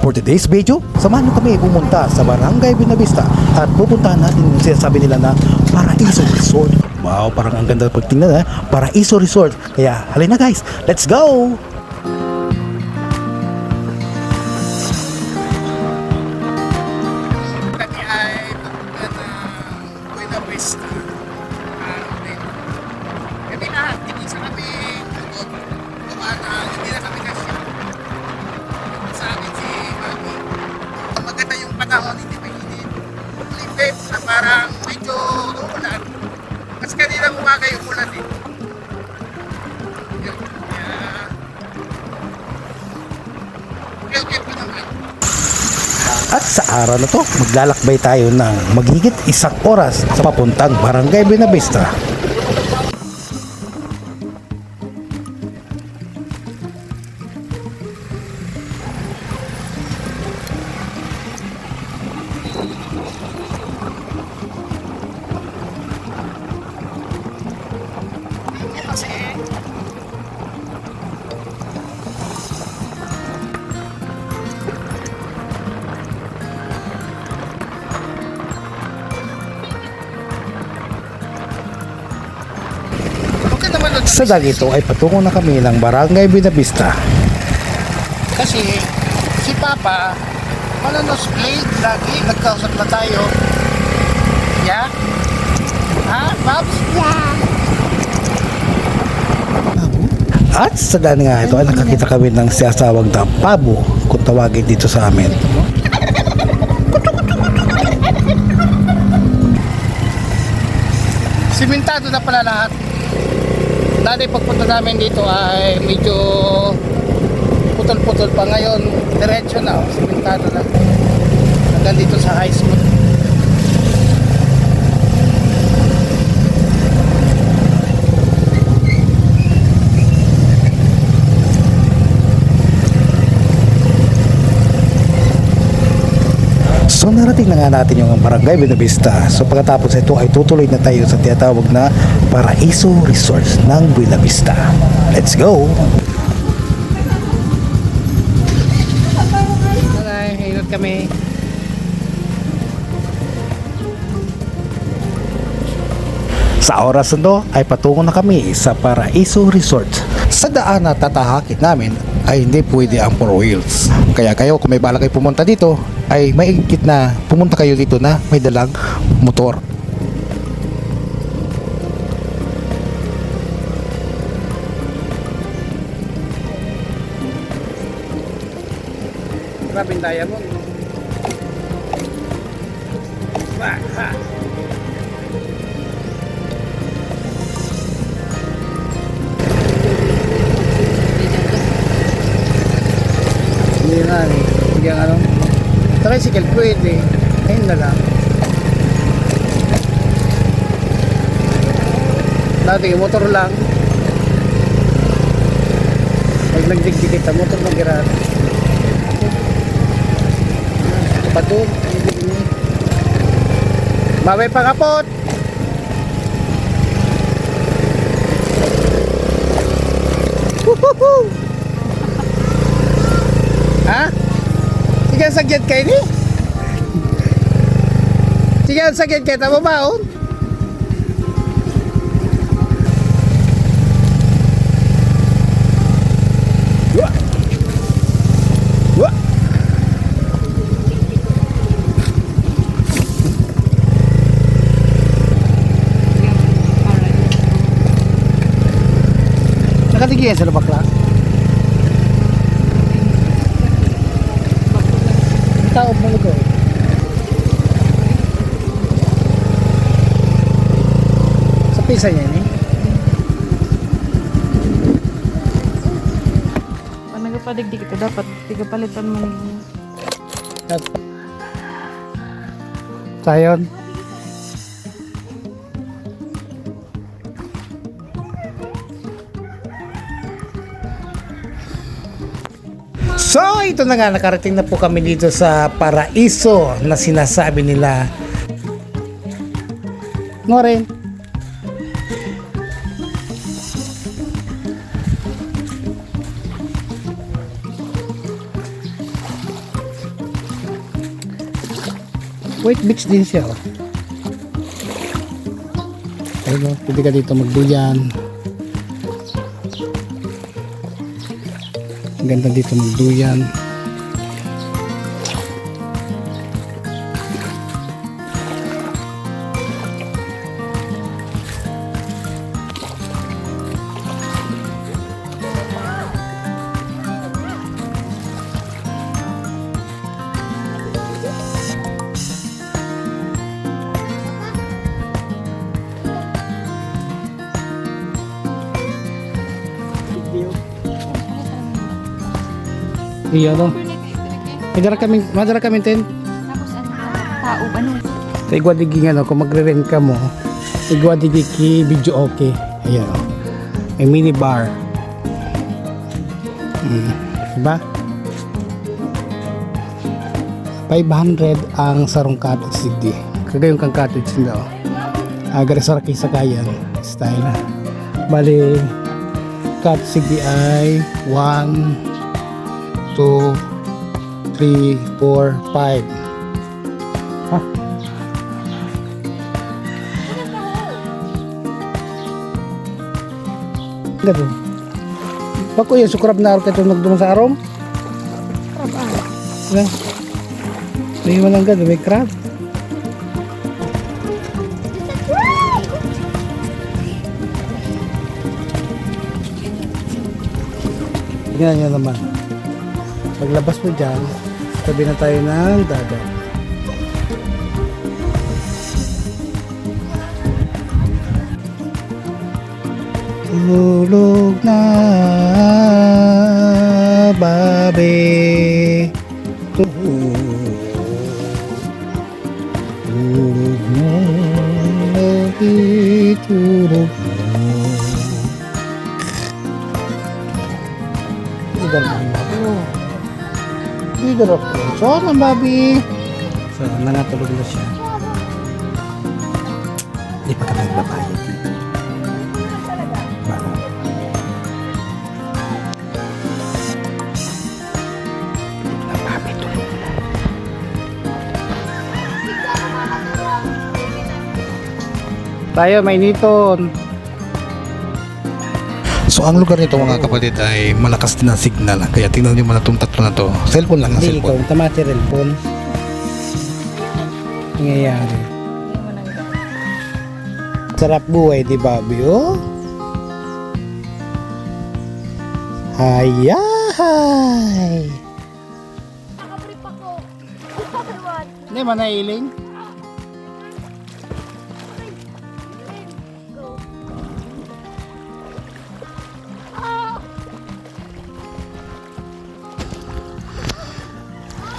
For today's video, samahan nyo kami pumunta sa Barangay Buenavista at pupuntahan natin yung sinasabi nila na Paraiso Resort. Wow, parang ang ganda pagtingnan, Paraiso Resort. Kaya halina guys, let's go! Kami ay papunta ng Buenavista. Kami lahat, hindi sa kami hindi na kami kasi sa amin si Mami. Maganda yung panahon, hindi mainit. Lipit na parang medyo umulan. Kasi kanilang umaga yung ulan eh. Okay pa naman. At sa araw na to, maglalakbay tayo ng magigit 1 oras sa papuntang Barangay Buenavista. Sa dagito ay patungo na kami ng Barangay Buenavista. Kasi si Papa manonosplay lagi, nagkausap na tayo. Yeah? Ha, Pops? Yeah. At sa daan nga ito ay nakakita kami ng siyasawag na pabo kung tawagin dito sa amin. Simentado na pala lahat. Dati pagpunta namin dito ay medyo putol-putol pa, ngayon diretso na, simentado na hanggang dito sa high school. So narating na nga natin yung Barangay Buenavista. So pagkatapos ito ay tutuloy na tayo sa tinatawag na Paraiso Resort ng Buenavista. Let's go! Ay, hinot kami. Sa oras na to ay patungo na kami sa Paraiso Resort. Sa daan na tatahakin namin ay hindi pwede ang 4 wheels. Kaya kayo kung may balak kayo pumunta dito ay maigit na pumunta kayo dito na may dalang motor. Grabing diamond. Wah, ha. Hindi nga eh. Hindi ang ano. Tricycle pwede. Ayun na lang. Dati motor lang. Pag nagdigdig kita, motor mag-iran. Patun. Mabay pa kapot. Woohoo! Ha? Sige ang sagyat kayo ni? Sige ang sagyat kayo, tama ba? Wah! Wah! Nakatigyan sa bakla? Tao mo ko. Sa pisa niya ni. Pag nagapadigdig ito, dapat tigapalitan mo ninyo. Sayon. So ito na nga, nakarating na po kami dito sa Paraiso na sinasabi nila. Norin. White beach din siya. Oh. Ayun, oh, pwede ka dito magduyan. Ang ganda dito magduyan. Iya no. Madara kami tin. Tapos ano, tao, ano? Sa igwa digi nga no, kung magre-rent ka mo, igwa digi ki video okay. Ayan o. May mini bar. Diba? 500 ang sarong cottage digdi. Kagayong kang cottage nila o. Agara sa Rakisakayan style. Bali, cottage digdi ay 1 2, 3, 4, 5. Ha? Gado. Bako yung sukrab na araw kayo nagduman sa arom? Crab ah. Yan. May man lang gado, may crab. Tingnan nyo naman. Paglabas mo dyan, tabi na tayo ng dagat. Tulog na babe. Tulog na babe, tulog na. Idan ang bago. Idrop ko. So, ang babi. So, nanatulog na siya. Hindi pa kami nagbabayad. Bago. Ang babi tulog na. Tayo, may niton. So ang lugar nito mga kapatid ay malakas din ang signal. Kaya tingnan nyo man itong tatlo na to. Cellphone lang ang Hindi, ikaw, cellphone. tama si cellphone. Nangyayari. Hindi mo nang Sarap buhay, di ba, Bio? Hayay! Hindi man nailing.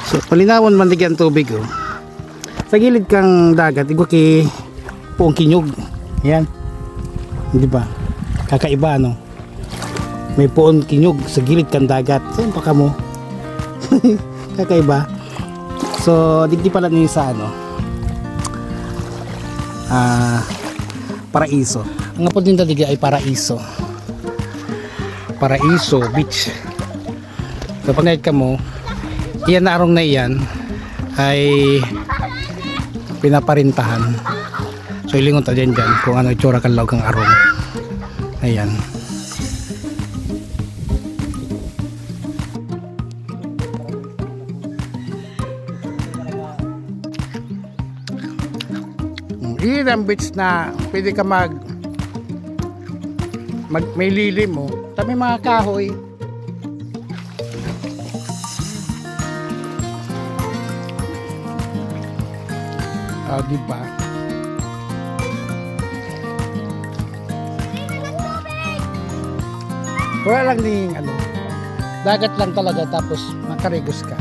So palinawan man digyan tubig oh. Sa gilid kang dagat, igwa ki puong kinyog. Yan. Di ba? Kakaiba no. May puong kinyog sa gilid kang dagat. Saan pa ka mo? Kakaiba. So digdi pala niyo sa ano. Paraiso. Ang apod din digdi ay Paraiso. Paraiso Beach. So pag ka mo, iyan na arong na iyan ay pinaparintahan. So ilingon ta dyan kung ano itsura kalaw kang arong. Ayan. Iyan ang beach na pwede ka may lilim mo. May mga kahoy. Diba? Wala lang ding ano. Dagat lang talaga tapos makarigos ka.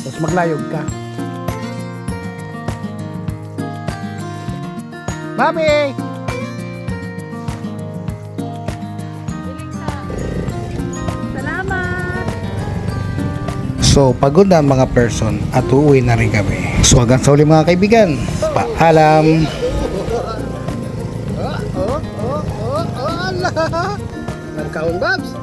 Tapos maglayog ka. Mami! Salamat! So pagod na ang mga person at uuwi na rin kami. So hanggang sa uli mga kaibigan. Paalam! Nagkaon Babs!